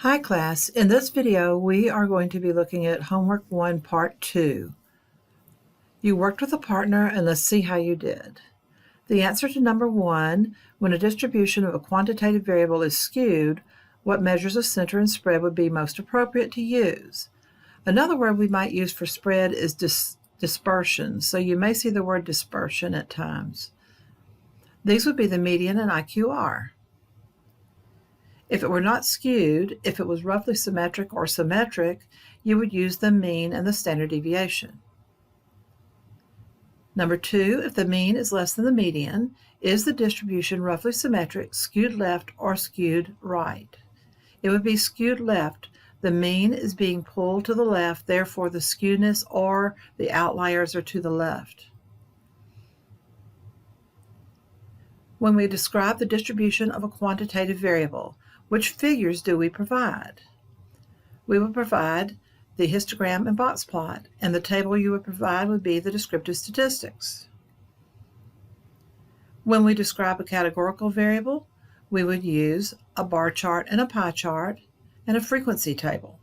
Hi class, in this video we are going to be looking at Homework 1 Part 2. You worked with a partner and let's see how you did. The answer to number 1, when a distribution of a quantitative variable is skewed, what measures of center and spread would be most appropriate to use? Another word we might use for spread is dispersion, so you may see the word dispersion at times. These would be the median and IQR. If it were not skewed, if it was roughly symmetric or symmetric, you would use the mean and the standard deviation. Number 2, if the mean is less than the median, is the distribution roughly symmetric, skewed left, or skewed right? It would be skewed left. The mean is being pulled to the left, therefore the skewness or the outliers are to the left. When we describe the distribution of a quantitative variable, which figures do we provide? We will provide the histogram and box plot, and the table you would provide would be the descriptive statistics. When we describe a categorical variable, we would use a bar chart and a pie chart and a frequency table.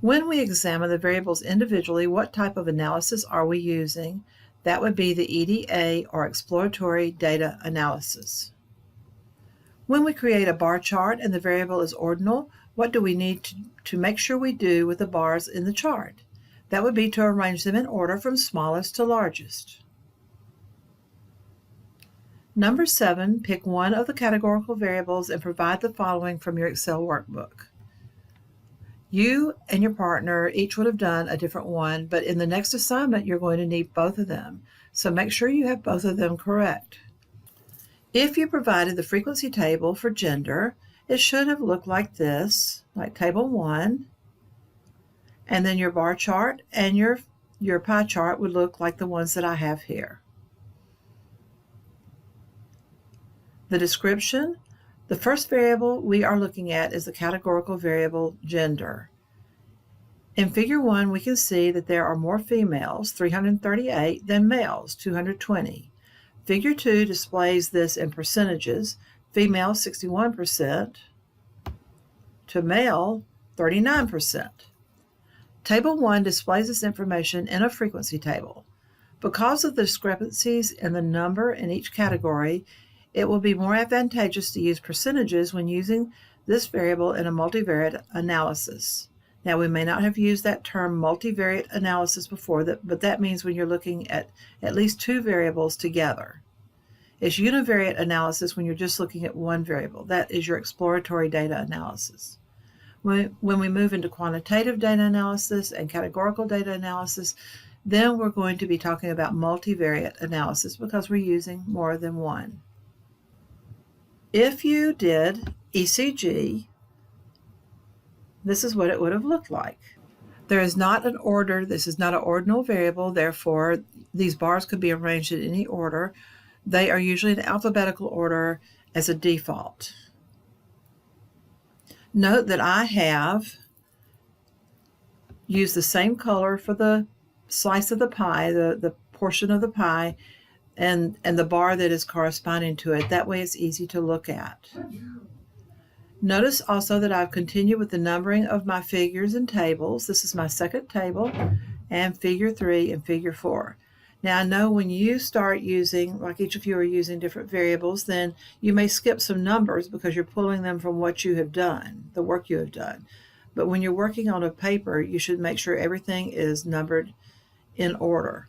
When we examine the variables individually, what type of analysis are we using? That would be the EDA, or exploratory data analysis. When we create a bar chart and the variable is ordinal, what do we need to make sure we do with the bars in the chart? That would be to arrange them in order from smallest to largest. Number 7, pick one of the categorical variables and provide the following from your Excel workbook. You and your partner each would have done a different one, but in the next assignment you're going to need both of them, so make sure you have both of them correct. If you provided the frequency table for gender, it should have looked like this, like table 1, and then your bar chart and your pie chart would look like the ones that I have here. The description, the first variable we are looking at is the categorical variable gender. In Figure 1, we can see that there are more females, 338, than males, 220. Figure 2 displays this in percentages, female 61% to male 39%. Table 1 displays this information in a frequency table. Because of the discrepancies in the number in each category, it will be more advantageous to use percentages when using this variable in a multivariate analysis. Now, we may not have used that term multivariate analysis before, but that means when you're looking at least two variables together. It's univariate analysis when you're just looking at one variable. That is your exploratory data analysis. When we move into quantitative data analysis and categorical data analysis, then we're going to be talking about multivariate analysis because we're using more than one. If you did ECG, this is what it would have looked like. There is not an order. This is not an ordinal variable. Therefore, these bars could be arranged in any order. They are usually in alphabetical order as a default. Note that I have used the same color for the slice of the pie, the portion of the pie, and the bar that is corresponding to it. That way it's easy to look at. Notice also that I've continued with the numbering of my figures and tables. This is my second table, and Figure 3 and Figure 4. Now, I know when you start using, like each of you are using different variables, then you may skip some numbers because you're pulling them from what you have done, the work you have done. But when you're working on a paper, you should make sure everything is numbered in order.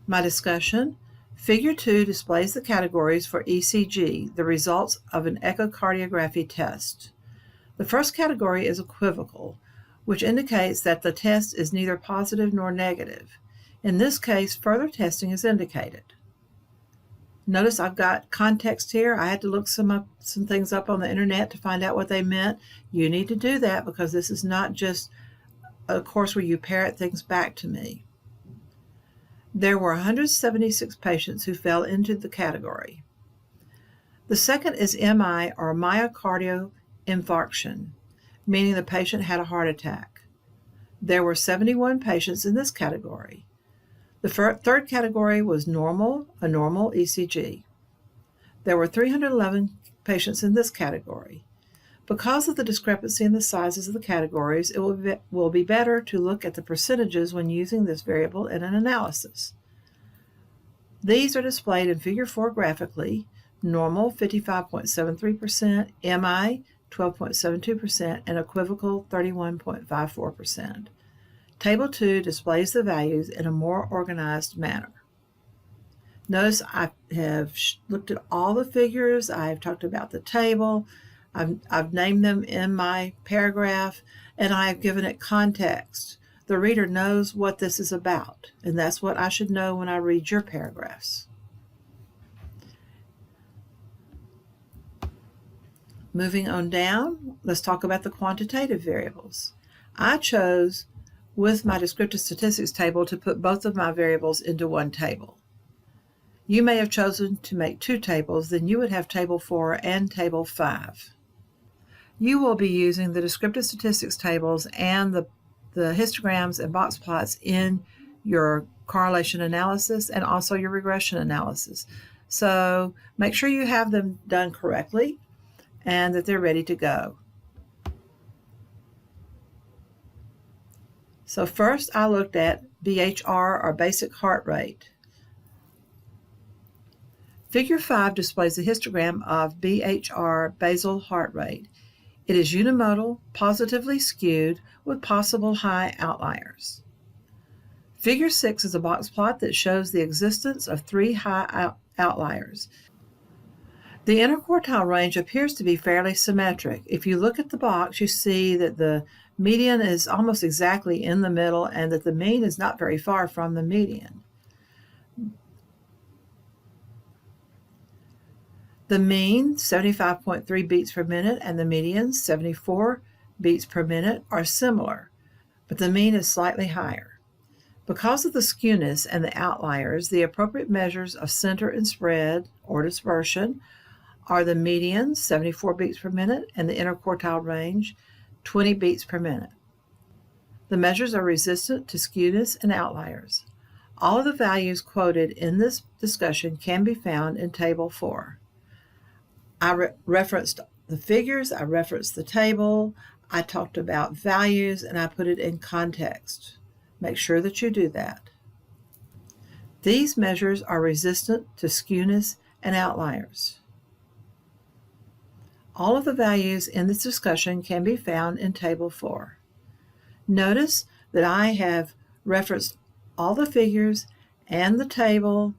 My discussion. Figure 2 displays the categories for ECG, the results of an echocardiography test. The first category is equivocal, which indicates that the test is neither positive nor negative. In this case, further testing is indicated. Notice I've got context here. I had to look some things up on the internet to find out what they meant. You need to do that because this is not just a course where you parrot things back to me. There were 176 patients who fell into the category. The second is MI, or myocardial infarction, meaning the patient had a heart attack. There were 71 patients in this category. The third category was normal, a normal ECG. There were 311 patients in this category. Because of the discrepancy in the sizes of the categories, it will be better to look at the percentages when using this variable in an analysis. These are displayed in Figure 4 graphically: normal 55.73%, MI 12.72%, and equivocal 31.54%. Table 2 displays the values in a more organized manner. Notice I have looked at all the figures. I've talked about the table. I've named them in my paragraph, and I have given it context. The reader knows what this is about, and that's what I should know when I read your paragraphs. Moving on down, let's talk about the quantitative variables. I chose, with my descriptive statistics table, to put both of my variables into one table. You may have chosen to make two tables, then you would have Table 4 and Table 5. You will be using the descriptive statistics tables and the histograms and box plots in your correlation analysis and also your regression analysis. So make sure you have them done correctly and that they're ready to go. So first I looked at BHR, or basic heart rate. Figure 5 displays a histogram of BHR, basal heart rate. It is unimodal, positively skewed, with possible high outliers. Figure 6 is a box plot that shows the existence of 3 high outliers. The interquartile range appears to be fairly symmetric. If you look at the box, you see that the median is almost exactly in the middle and that the mean is not very far from the median. The mean, 75.3 beats per minute, and the median, 74 beats per minute, are similar, but the mean is slightly higher. Because of the skewness and the outliers, the appropriate measures of center and spread, or dispersion, are the median, 74 beats per minute, and the interquartile range, 20 beats per minute. The measures are resistant to skewness and outliers. All of the values quoted in this discussion can be found in Table 4. I referenced the figures, I referenced the table, I talked about values, and I put it in context. Make sure that you do that. These measures are resistant to skewness and outliers. All of the values in this discussion can be found in Table 4. Notice that I have referenced all the figures and the table,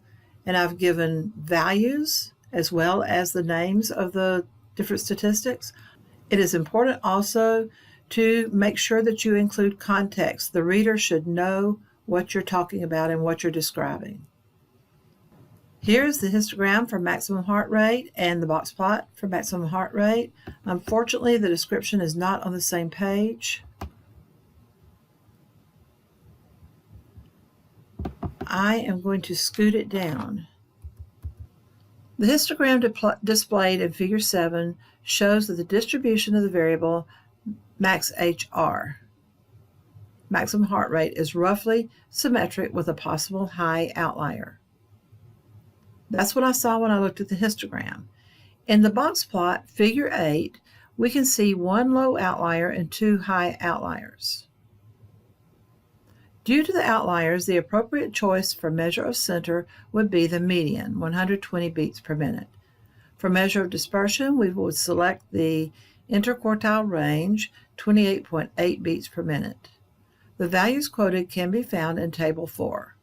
and I've given values as well as the names of the different statistics. It is important also to make sure that you include context. The reader should know what you're talking about and what you're describing. Here's the histogram for maximum heart rate and the box plot for maximum heart rate. Unfortunately, the description is not on the same page. I am going to scoot it down. The histogram displayed in Figure 7 shows that the distribution of the variable max HR, maximum heart rate, is roughly symmetric with a possible high outlier. That's what I saw when I looked at the histogram. In the box plot, Figure 8, we can see one low outlier and two high outliers. Due to the outliers, the appropriate choice for measure of center would be the median, 120 beats per minute. For measure of dispersion, we would select the interquartile range, 28.8 beats per minute. The values quoted can be found in Table 4.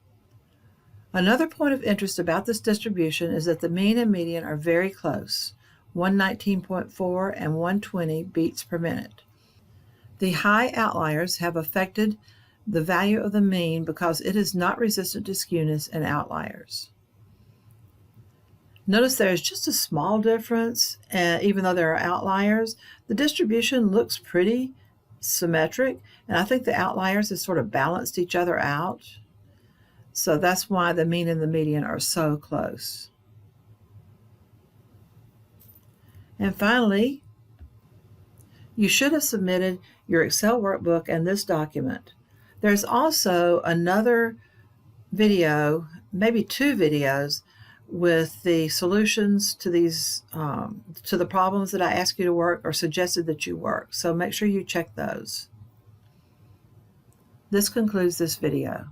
Another point of interest about this distribution is that the mean and median are very close, 119.4 and 120 beats per minute. The high outliers have affected the value of the mean because it is not resistant to skewness and outliers. Notice there is just a small difference, even though there are outliers. The distribution looks pretty symmetric, and I think the outliers have sort of balanced each other out. So that's why the mean and the median are so close. And finally, you should have submitted your Excel workbook and this document. There's also another video, maybe two videos, with the solutions to these to the problems that I ask you to work or suggested that you work. So make sure you check those. This concludes this video.